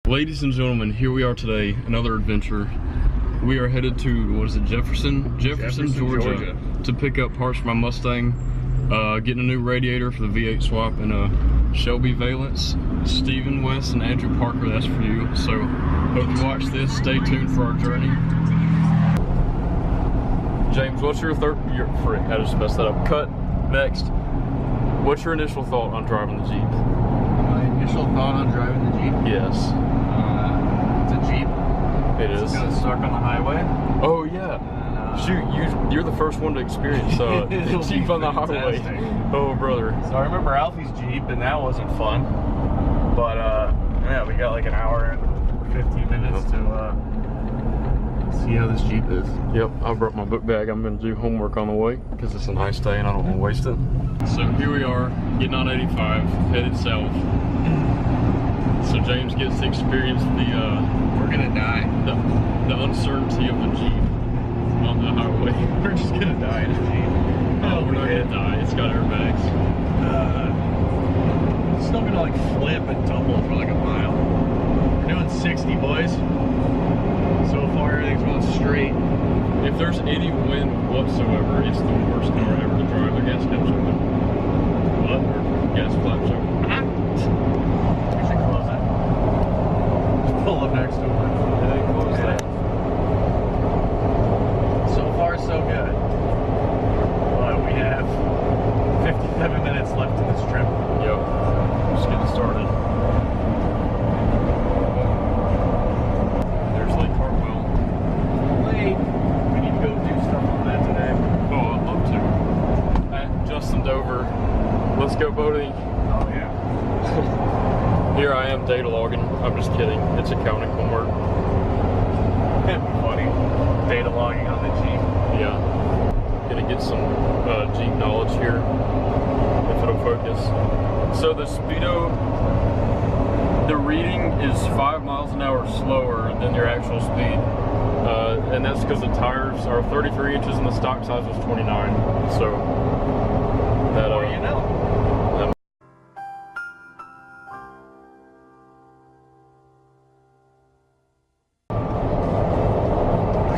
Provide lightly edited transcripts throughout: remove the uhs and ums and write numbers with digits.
Ladies and gentlemen, here we are today, another adventure. We are headed to, what is it, Jefferson, Georgia, to pick up parts for my Mustang, getting a new radiator for the V8 swap, and a Shelby Valence. Stephen, West, and Andrew Parker, that's for you. So, hope you watch this. Stay tuned for our journey. James, what's your I just messed that up. Cut. Next. What's your initial thought on driving the Jeep? My initial thought on driving the Jeep? Yes. It's a Jeep. It's gonna stuck on the highway. Oh yeah. Shoot, you're the first one to experience Jeep on the highway. Oh brother. So I remember Alfie's Jeep, and that wasn't fun. But yeah, we got like an hour and 15 minutes to see how this Jeep is. Yep, I brought my book bag. I'm gonna do homework on the way because it's a nice day and I don't want to waste it. So here we are, getting on 85, headed south. So James gets to experience the we're gonna die. The uncertainty of the Jeep on the highway. We're just gonna die in a Jeep. No, we're not gonna die. It's got airbags. It's still gonna like flip and tumble for like a mile. We're doing 60, boys. So far, everything's going straight. If there's any wind whatsoever, it's the worst car ever to drive. The gas caps open. What? Or gas flaps open. We should close it. Just pull up next to it. And then close that. So far, so good. But we have 57 minutes left in this trip. Yep. Just getting started. There's Lake Hartwell. Late. We need to go do stuff on that today. Oh, I'd love to. Justin Dover. Let's go boating. Oh, yeah. Here I am data logging. I'm just kidding. It's accounting homework. That'd be funny. Data logging on the Jeep. Yeah. Gonna get some Jeep knowledge here, if it'll focus. So the speedo, the reading is 5 miles an hour slower than your actual speed. And that's because the tires are 33 inches and the stock size was 29. So that Or you know.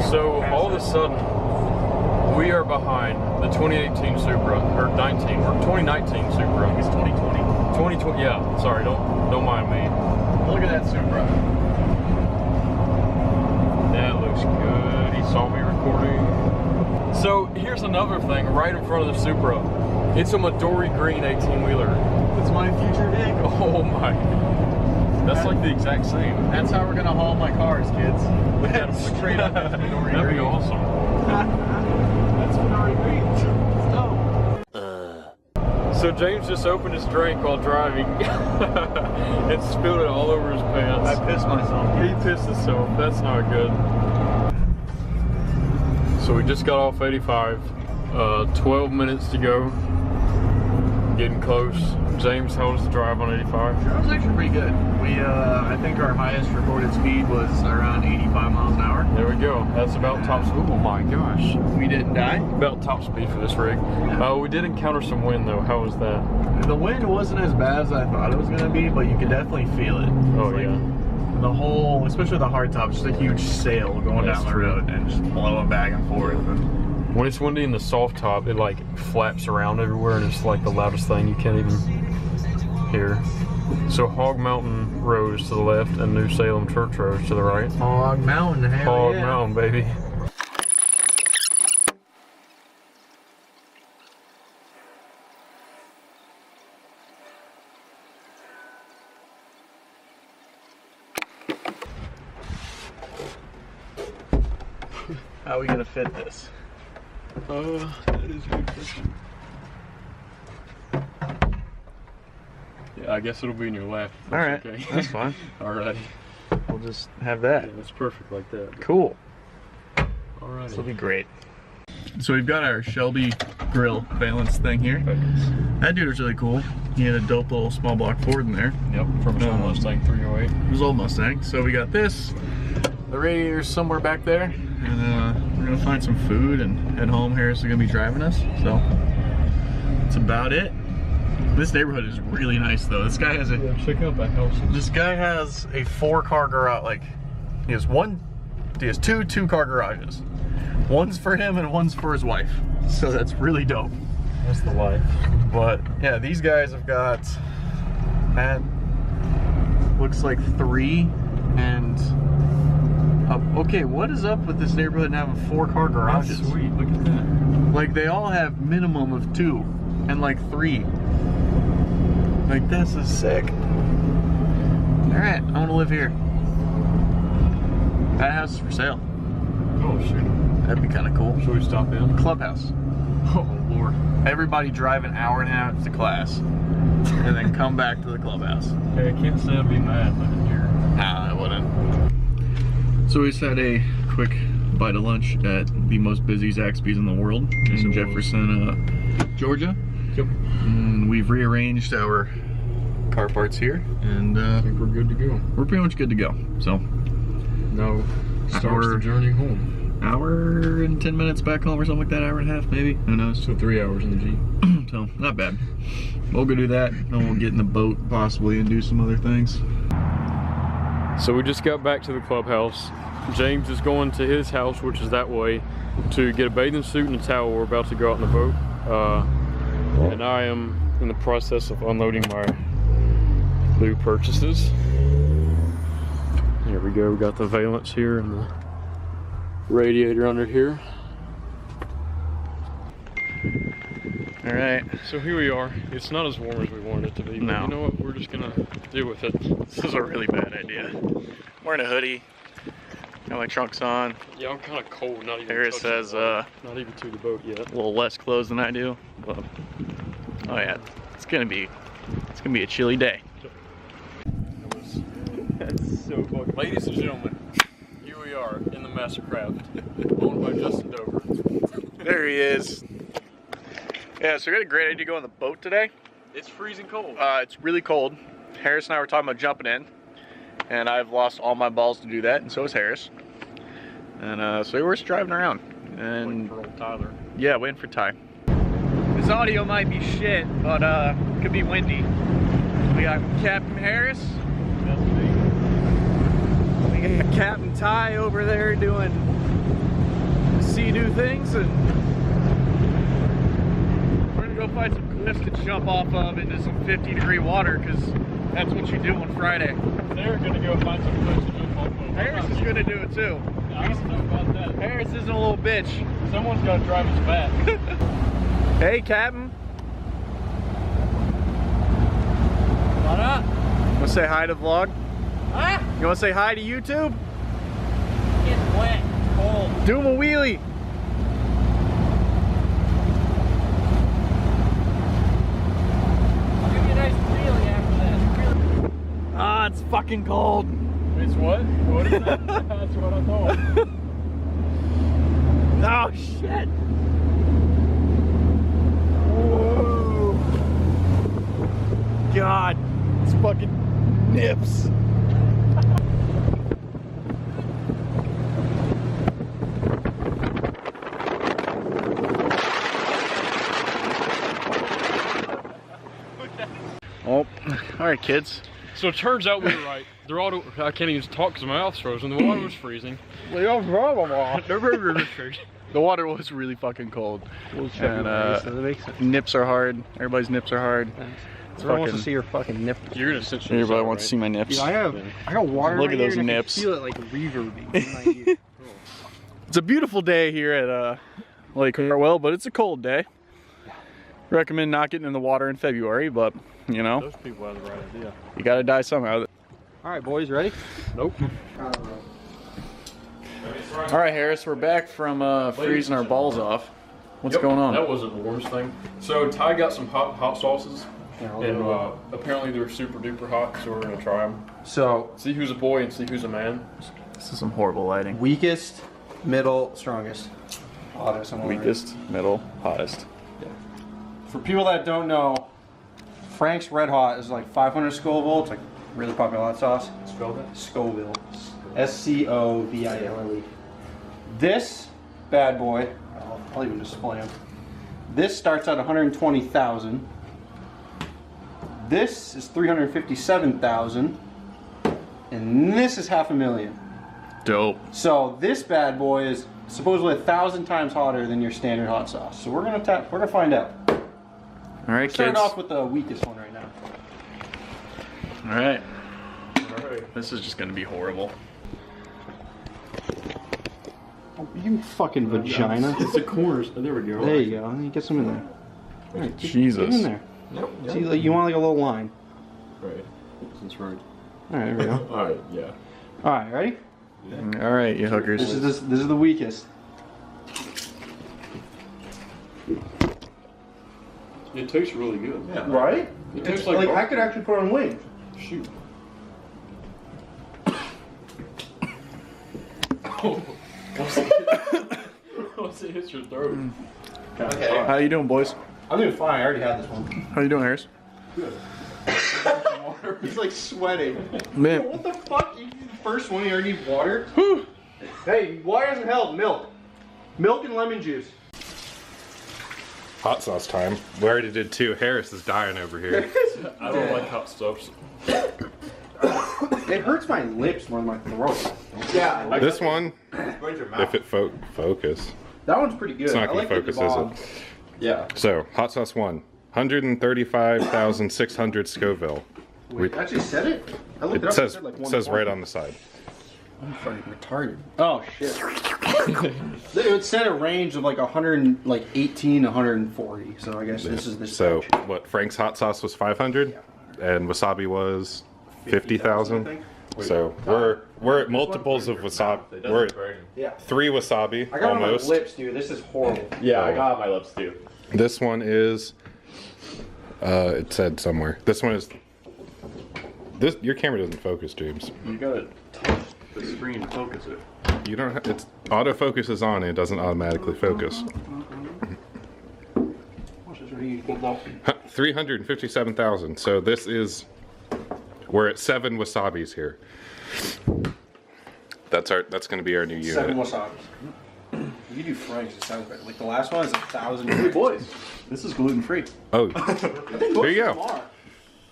So all of a sudden, we are behind the 2018 Supra, or 2019 Supra. It's 2020. 2020, yeah. Sorry, don't mind me. Look at that Supra. That looks good. He saw me recording. So here's another thing, right in front of the Supra. It's a Midori green 18-wheeler. It's my future vehicle. Oh my. That's like the exact same. That's how we're gonna haul my cars, kids. Look at him. Straight up. That'd That'd be awesome. That's Midori green. It's dope. So James just opened his drink while driving and spilled it all over his pants. I pissed myself. He pissed himself. That's not good. So we just got off 85. 12 minutes to go. Getting close. James, how was the drive on 85? That was actually pretty good. I think our highest recorded speed was around 85 miles an hour. There we go. That's about top speed. Oh my gosh. We didn't die. About top speed for this rig. We did encounter some wind though. How was that? The wind wasn't as bad as I thought it was going to be, but you could definitely feel it. Oh like yeah. The whole, especially the hardtop, just a huge sail going That's down the true. road and just blowing back and forth. When it's windy in the soft top, it like flaps around everywhere and it's like the loudest thing you can't even hear. So Hog Mountain Road is to the left and New Salem Church Road is to the right. Hog Mountain, hell Hog yeah. Mountain, baby. How are we gonna fit this? That is a good question. Yeah, I guess it'll be in your lap. All right, okay. that's fine. Alrighty. We'll just have that. Yeah, that's perfect like that. Cool. Alrighty. This will be great. So we've got our Shelby grill valence thing here. That dude was really cool. He had a dope little small block Ford in there. Yep, from his old Mustang 308. His old Mustang. So we got this. The radiator's somewhere back there. And we're gonna find some food and head home. Harris is gonna be driving us. So that's about it. This neighborhood is really nice though. This guy has a check out that house. This guy has a 4-car garage. Like, he has two 2-car garages. One's for him and one's for his wife. So that's really dope. That's the life. But yeah, these guys have got, that looks like 3 and okay, what is up with this neighborhood and having 4-car garages? That's sweet. Look at that. Like, they all have minimum of 2 and like 3. Like, this is sick. Alright, I want to live here. That house is for sale. Oh shoot. That'd be kind of cool. Should we stop in? Clubhouse. Oh lord. Everybody drive an hour and a half to class and then come back to the clubhouse. Hey, I can't say I'd be mad living here. Nah, I wouldn't. So we just had a quick bite of lunch at the most busy Zaxby's in the world in Jefferson, Georgia. Yep. And we've rearranged our car parts here, and I think we're good to go. we're pretty much good to go. So Now starts the journey home. Hour and 10 minutes back home or something like that, hour and a half maybe, who knows. So 3 hours in the Jeep. So not bad. We'll go do that, then we'll get in the boat possibly and do some other things. So we just got back to the clubhouse. James is going to his house, which is that way, to get a bathing suit and a towel. We're about to go out in the boat. And I am in the process of unloading my new purchases. Here we go, we got the valence here and the radiator under here. All right. So here we are. It's not as warm as we wanted it to be, but No. you know what, we're just gonna deal with it. This is a really bad idea. Wearing a hoodie, got my trunks on. Yeah, I'm kind of cold, not even Harris touching says, the water. Not even to the boat yet. a little less clothes than I do. But, oh yeah, it's gonna be a chilly day. That's so fucking. Ladies and gentlemen, here we are in the Mastercraft, owned by Justin Dover. There he is. Yeah, so we got a great idea to go on the boat today. It's freezing cold. It's really cold. Harris and I were talking about jumping in, and I've lost all my balls to do that, and so has Harris. And so we're just driving around. And Waiting for old Tyler. yeah, waiting for Ty. This audio might be shit, but it could be windy. We got Captain Harris. That's me. We got Captain Ty over there doing sea-doo things, and we're gonna go find some cliffs to jump off of into some 50-degree water, because that's what you do on Friday. They're gonna go find some cliffs to jump off of. Harris is gonna do it too. I don't know about that. Harris isn't a little bitch. Someone's gotta drive us back. Hey, Captain. What up? Wanna say hi to vlog? Huh? You wanna say hi to YouTube? It's wet. It's cold. Do him a wheelie. I'll give you a nice wheelie after this. Ah, it's fucking cold. It's what? What is that? That's what I thought. Oh shit. Whoa. God, it's fucking nips. Oh, all right, kids. So it turns out we were right. They're all. I can't even talk because my mouth's frozen. The water was freezing. The water was really fucking cold. And nips are hard. Everybody's nips are hard. It's Everyone wants to fucking- see your fucking nipples. You're gonna sit. Everybody wants to see my nips. Dude, I got water. Look right at here those and I can nips. feel it like reverbing in my ear. It's a beautiful day here at Lake Hartwell, but it's a cold day. Recommend not getting in the water in February, but you know, Those people have the right idea. you gotta die somehow. All right, boys, ready? Nope. All right, Harris, we're back from freezing our balls off. What's going on? That wasn't the warmest thing. So Ty got some hot sauces, and apparently they're super duper hot. So we're gonna try them. So, See who's a boy and see who's a man. This is some horrible lighting. weakest, middle, strongest. Hottest, I'm Weakest, middle, hottest. For people that don't know, Frank's Red Hot is like 500 Scoville. It's like really popular hot sauce. Spell that. Scoville. Scoville. This bad boy, I'll even display them. This starts at 120,000. This is 357,000, and this is $500,000. Dope. So this bad boy is supposedly 1,000 times hotter than your standard hot sauce. So we're gonna find out. All right, Start kids. off with the weakest one right now. All right. This is just gonna be horrible. Oh, you fucking vagina. It's the corners. There we go. There you go. You get some in there. All right, Jesus. Get in there. See, like, you want like a little line. Right. That's right. All right, there we go. All right. Yeah. All right, ready? All right, you hookers. This is the weakest. It tastes really good. Yeah. Right? It tastes like I could actually put on wings. Shoot. Once it hits your throat. Okay. How you doing, boys? I'm doing fine. I already had this one. How you doing, Harris? He's like sweating. Man, What the fuck? You first one, you already need water? Hey, water doesn't help. Milk. Milk and lemon juice. Hot sauce time. We already did 2. Harris is dying over here. I don't like hot stuffs. It hurts my lips more than my throat. Yeah. This one, if it focus, That one's pretty good. it's not I going to like the focus, is kebab. it? Yeah. So, hot sauce 1, 135,600 Scoville. Wait, it actually said it? I looked It it up. says said like says right on the side. I'm fucking retarded. Oh shit. It said a range of like 118 to 140. So I guess this is the So, what, Frank's hot sauce was 500 and wasabi was 50,000. So, we're at multiples of wasabi. We're at Yeah. 3 wasabi I got it on my almost. lips, dude. This is horrible. Yeah, I got my lips too. This one is it said somewhere. This one is this your camera doesn't focus, James. You gotta touch the screen to focus it. You don't have, it's autofocus is on and it doesn't automatically focus. Watch this, ready? You pulled off. 357,000. So this is we're at 7 wasabis here. That's going to be our new unit. 7 wasabis. You do Frank's, it sounds better. Like the last one is 1,000. boys, this is gluten free. Oh, I think There most you of go. them are.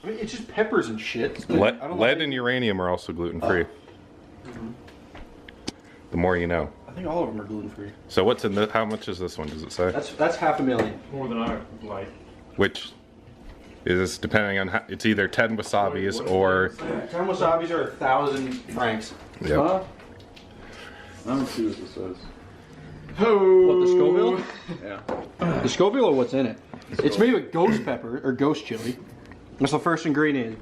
I mean, it's just peppers and shit. I don't lead like- and uranium are also gluten free. The more you know. I think all of them are gluten free. So what's in this? How much is this one? Does it say? That's $500,000. More than I like. Which is depending on how, it's either 10 wasabis or 10 wasabis are 1,000 francs. yep. I don't see what this says. What, the Scoville? Yeah. The Scoville or what's in it? It's made with ghost pepper or ghost chili. That's the first ingredient.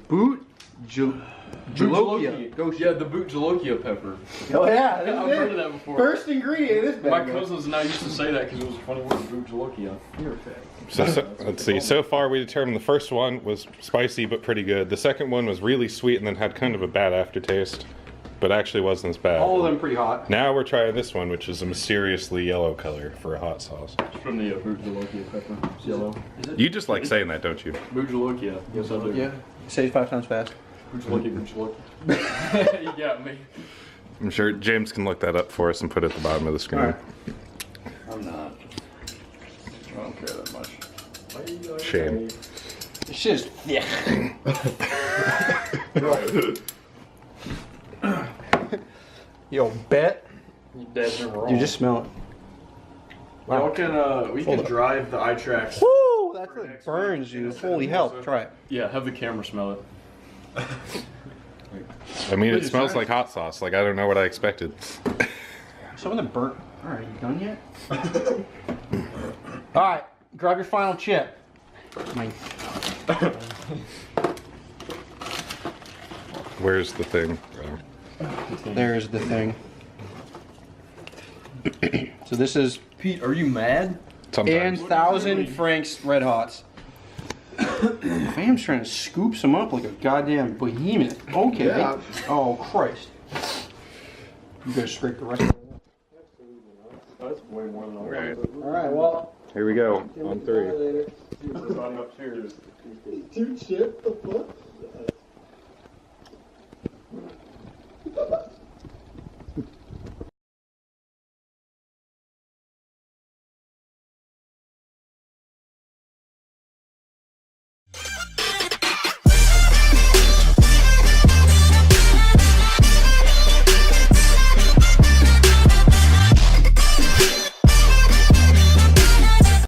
Jolokia. Ghost Yeah, the boot jolokia pepper. Oh yeah, I've heard of that before. First ingredient of this My bad boy. cousins and I used to say that because it was a funny word, boot jolokia. So let's see. So far, we determined the first one was spicy but pretty good. The second one was really sweet and then had kind of a bad aftertaste, but actually wasn't as bad. All of them pretty hot. Now we're trying this one, which is a mysteriously yellow color for a hot sauce. It's from the boot jolokia pepper. It's yellow. You just like saying that, don't you? Boot jolokia. Yes, I do. Yeah. Say it 5 times fast. Boot jolokia, boot jolokia. You got me. I'm sure James can look that up for us and put it at the bottom of the screen. I'm not. I don't care that much. Shame. It's just yeah. Yo, bet. You dead and wrong. You just smell it. Y'all can we can drive the iTrax. Woo! That thing burns you. Holy hell! Try it. Yeah, have the camera smell it. I mean, it smells like hot sauce. Like, I don't know what I expected. Some of them burnt. All right, you done yet? All right, grab your final chip. Mine. Where's the thing? There's the thing. So this is Pete, are you mad? Sometimes. 1,000 Frank's Red Hots. Fam's trying to scoop some up like a goddamn behemoth. Okay. Yeah. Oh Christ. You gotta scrape the rest of it. That's way more than I Right. All right. Well. Here we go. On 3. I'm upstairs. Dude, shit, the fuck?